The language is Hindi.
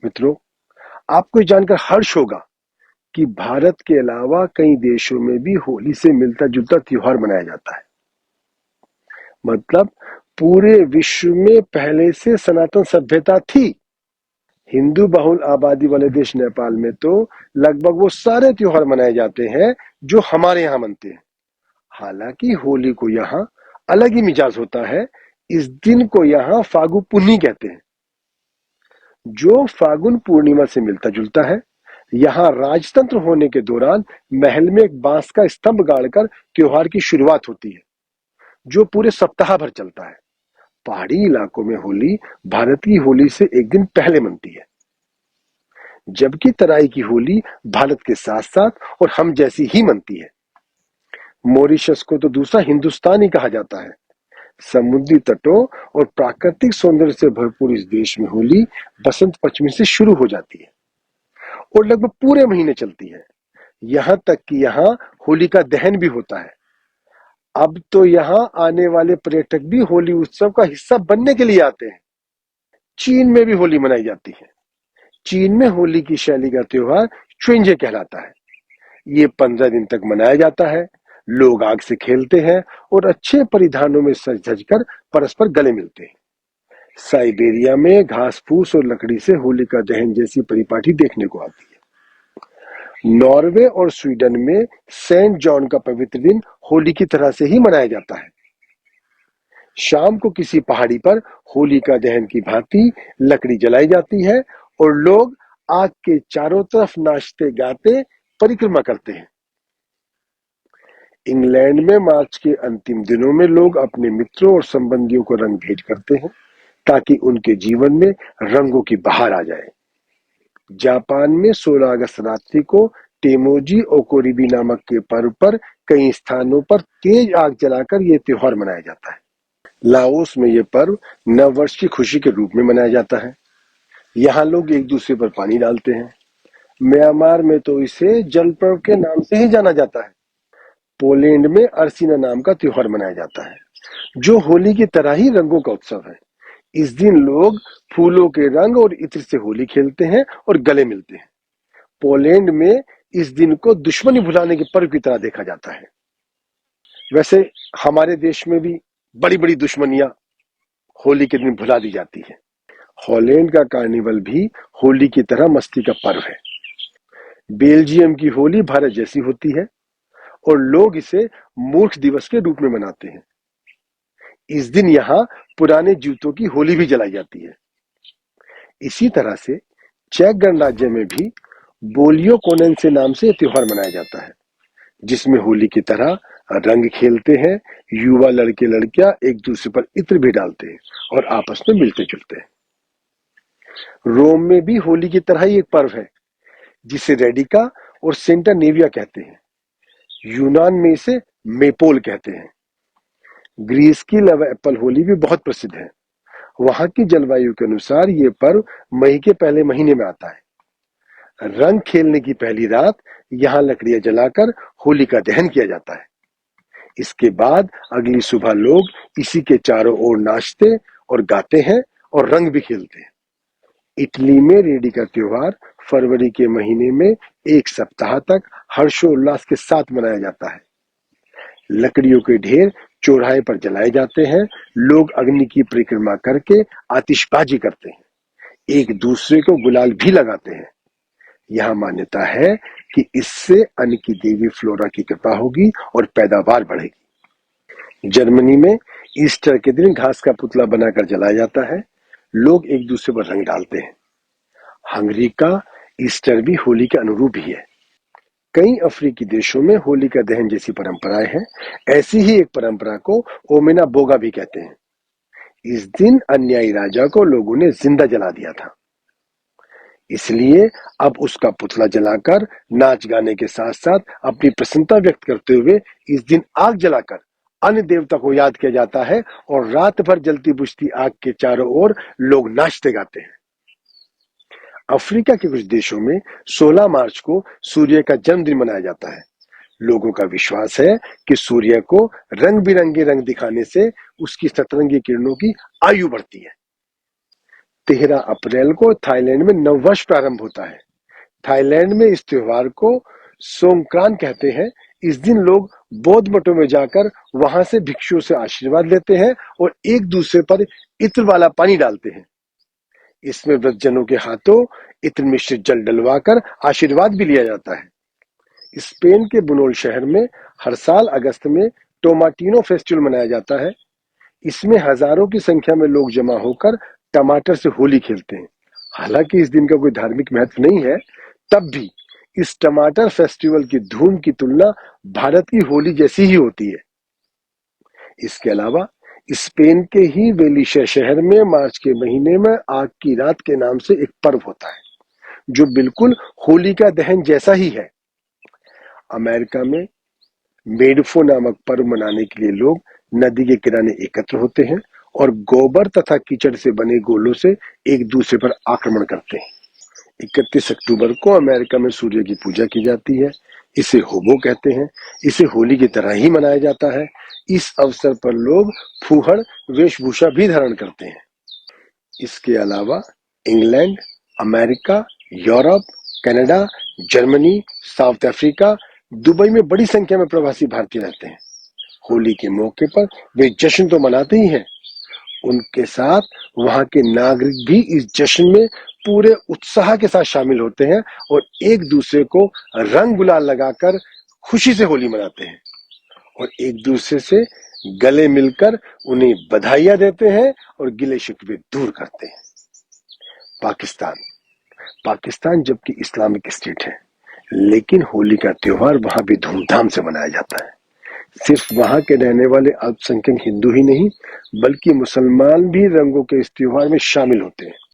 मित्रों, आपको ये जानकर हर्ष होगा कि भारत के अलावा कई देशों में भी होली से मिलता जुलता त्योहार मनाया जाता है। मतलब पूरे विश्व में पहले से सनातन सभ्यता थी। हिंदू बहुल आबादी वाले देश नेपाल में तो लगभग वो सारे त्योहार मनाए जाते हैं जो हमारे यहाँ मनते हैं। हालांकि होली को यहाँ अलग ही मिजाज होता है। इस दिन को यहाँ फागु पुन्नी कहते हैं, जो फागुन पूर्णिमा से मिलता जुलता है। यहाँ राजतंत्र होने के दौरान महल में एक बांस का स्तंभ गाड़कर त्योहार की शुरुआत होती है, जो पूरे सप्ताह भर चलता है। पहाड़ी इलाकों में होली भारत की होली से एक दिन पहले मनती है, जबकि तराई की होली भारत के साथ साथ और हम जैसी ही मनती है। मॉरिशस को तो दूसरा हिंदुस्तान ही कहा जाता है। समुद्री तटों और प्राकृतिक सौंदर्य से भरपूर इस देश में होली बसंत पंचमी से शुरू हो जाती है और लगभग पूरे महीने चलती है। यहाँ तक कि यहाँ होली का दहन भी होता है। अब तो यहाँ आने वाले पर्यटक भी होली उत्सव का हिस्सा बनने के लिए आते हैं। चीन में भी होली मनाई जाती है। चीन में होली की शैली का त्योहार च्वेंजे कहलाता है। ये 15 दिन तक मनाया जाता है। लोग आग से खेलते हैं और अच्छे परिधानों में सज धज कर परस्पर गले मिलते हैं। साइबेरिया में घास फूस और लकड़ी से होलिका दहन जैसी परिपाटी देखने को आती है। नॉर्वे और स्वीडन में सेंट जॉन का पवित्र दिन होली की तरह से ही मनाया जाता है। शाम को किसी पहाड़ी पर होलिका दहन की भांति लकड़ी जलाई जाती है और लोग आग के चारों तरफ नाचते गाते परिक्रमा करते हैं। इंग्लैंड में मार्च के अंतिम दिनों में लोग अपने मित्रों और संबंधियों को रंग भेंट करते हैं, ताकि उनके जीवन में रंगों की बहार आ जाए। जापान में 16 अगस्त रात्रि को टेमोजी ओकोरिबी नामक के पर्व पर कई स्थानों पर तेज आग जलाकर यह त्योहार मनाया जाता है। लाओस में यह पर्व नववर्ष की खुशी के रूप में मनाया जाता है। यहाँ लोग एक दूसरे पर पानी डालते हैं। म्यांमार में तो इसे जल पर्व के नाम से ही जाना जाता है। पोलैंड में अर्सिना नाम का त्योहार मनाया जाता है, जो होली की तरह ही रंगों का उत्सव है। इस दिन लोग फूलों के रंग और इत्र से होली खेलते हैं और गले मिलते हैं। पोलैंड में इस दिन को दुश्मनी भुलाने के पर्व की तरह देखा जाता है। वैसे हमारे देश में भी बड़ी बड़ी दुश्मनियां होली के दिन भुला दी जाती है। हॉलैंड का कार्निवल भी होली की तरह मस्ती का पर्व है। बेल्जियम की होली भारत जैसी होती है और लोग इसे मूर्ख दिवस के रूप में मनाते हैं। इस दिन यहाँ पुराने जूतों की होली भी जलाई जाती है। इसी तरह से चेक गणराज्य में भी बोलियो कोनेंसे नाम से त्योहार मनाया जाता है, जिसमें होली की तरह रंग खेलते हैं। युवा लड़के लड़कियां एक दूसरे पर इत्र भी डालते हैं और आपस में मिलते जुलते हैं। रोम में भी होली की तरह ही एक पर्व है, जिसे रेडिका और सेंटा नेविया कहते हैं। यूनान में इसे मेपोल कहते हैं। ग्रीस की लव एप्पल होली भी बहुत प्रसिद्ध है। वहां की जलवायु के अनुसार ये पर्व मई के पहले महीने में आता है। रंग खेलने की पहली रात यहाँ लकड़ियां जलाकर होली का दहन किया जाता है। इसके बाद अगली सुबह लोग इसी के चारों ओर नाचते और गाते हैं और रंग भी खेलते हैं। इटली में रेडी का त्योहार फरवरी के महीने में एक सप्ताह तक हर्षोल्लास के साथ मनाया जाता है। लकड़ियों के ढेर चौराहे पर जलाए जाते हैं। लोग अग्नि की परिक्रमा करके आतिशबाजी करते हैं, एक दूसरे को गुलाल भी लगाते हैं। यह मान्यता है कि इससे अन्न की देवी फ्लोरा की कृपा होगी और पैदावार बढ़ेगी। जर्मनी में ईस्टर के दिन घास का पुतला बनाकर जलाया जाता है। लोग एक दूसरे पर रंग डालते हैं। हंगरी का ईस्टर भी होली के अनुरूप ही है। कई अफ्रीकी देशों में होली का दहन जैसी परंपराएं हैं। ऐसी ही एक परंपरा को ओमेना बोगा भी कहते हैं। इस दिन अन्यायी राजा को लोगों ने जिंदा जला दिया था, इसलिए अब उसका पुतला जलाकर नाच गाने के साथ साथ अपनी प्रसन्नता व्यक्त करते हुए इस दिन आग जलाकर अन्य देवता को याद किया जाता है और रात भर जलती बुझती आग के चारों ओर लोग नाचते गाते हैं। अफ्रीका के कुछ देशों में 16 मार्च को सूर्य का जन्मदिन मनाया जाता है। लोगों का विश्वास है कि सूर्य को रंग बिरंगे रंग दिखाने से उसकी सतरंगी किरणों की आयु बढ़ती है। 13 अप्रैल को थाईलैंड में नववर्ष प्रारंभ होता है। थाईलैंड में इस त्योहार को सोंक्रान कहते हैं। इस दिन लोग बौद्ध मठों में जाकर वहां से भिक्षुओं से आशीर्वाद लेते हैं और एक दूसरे पर इत्र वाला पानी डालते हैं। इसमें वृद्धजनों के हाथों इत्र मिश्रित जल डलवाकर आशीर्वाद भी लिया जाता है। स्पेन के बुनोल शहर में हर साल अगस्त में टोमाटिनो फेस्टिवल मनाया जाता है। इसमें हजारों की संख्या में लोग जमा होकर टमाटर से होली खेलते हैं। हालांकि इस दिन का कोई धार्मिक महत्व नहीं है, तब भी इस टमाटर फेस्टिवल की धूम की तुलना भारत की होली जैसी ही होती है। इसके अलावा स्पेन के ही वेलिशा शहर में मार्च के महीने में आग की रात के नाम से एक पर्व होता है, जो बिल्कुल होली का दहन जैसा ही है। अमेरिका में मेडफो नामक पर्व मनाने के लिए लोग नदी के किनारे एकत्र होते हैं और गोबर तथा कीचड़ से बने गोलों से एक दूसरे पर आक्रमण करते हैं। 31 अक्टूबर को अमेरिका में सूर्य की पूजा की जाती है। इसे होबो कहते हैं। इसे होली की तरह ही मनाया जाता है। इस अवसर पर लोग फूहड़ वेशभूषा भी धारण करते हैं। इसके अलावा England, America, Europe, Canada, Germany, south Africa, Dubai में बड़ी संख्या में प्रवासी भारतीय रहते हैं। होली के मौके पर वे जश्न तो मनाते ही हैं, उनके साथ वहां के नागरिक भी इस जश्न में पूरे उत्साह के साथ शामिल होते हैं और एक दूसरे को रंग गुलाल लगाकर खुशी से होली मनाते हैं और एक दूसरे से गले मिलकर उन्हें बधाइयां देते हैं और गिले शिकवे दूर करते हैं। पाकिस्तान पाकिस्तान जबकि इस्लामिक स्टेट है, लेकिन होली का त्योहार वहां भी धूमधाम से मनाया जाता है। सिर्फ वहां के रहने वाले अल्पसंख्यक हिंदू ही नहीं, बल्कि मुसलमान भी रंगों के इस त्योहार में शामिल होते हैं।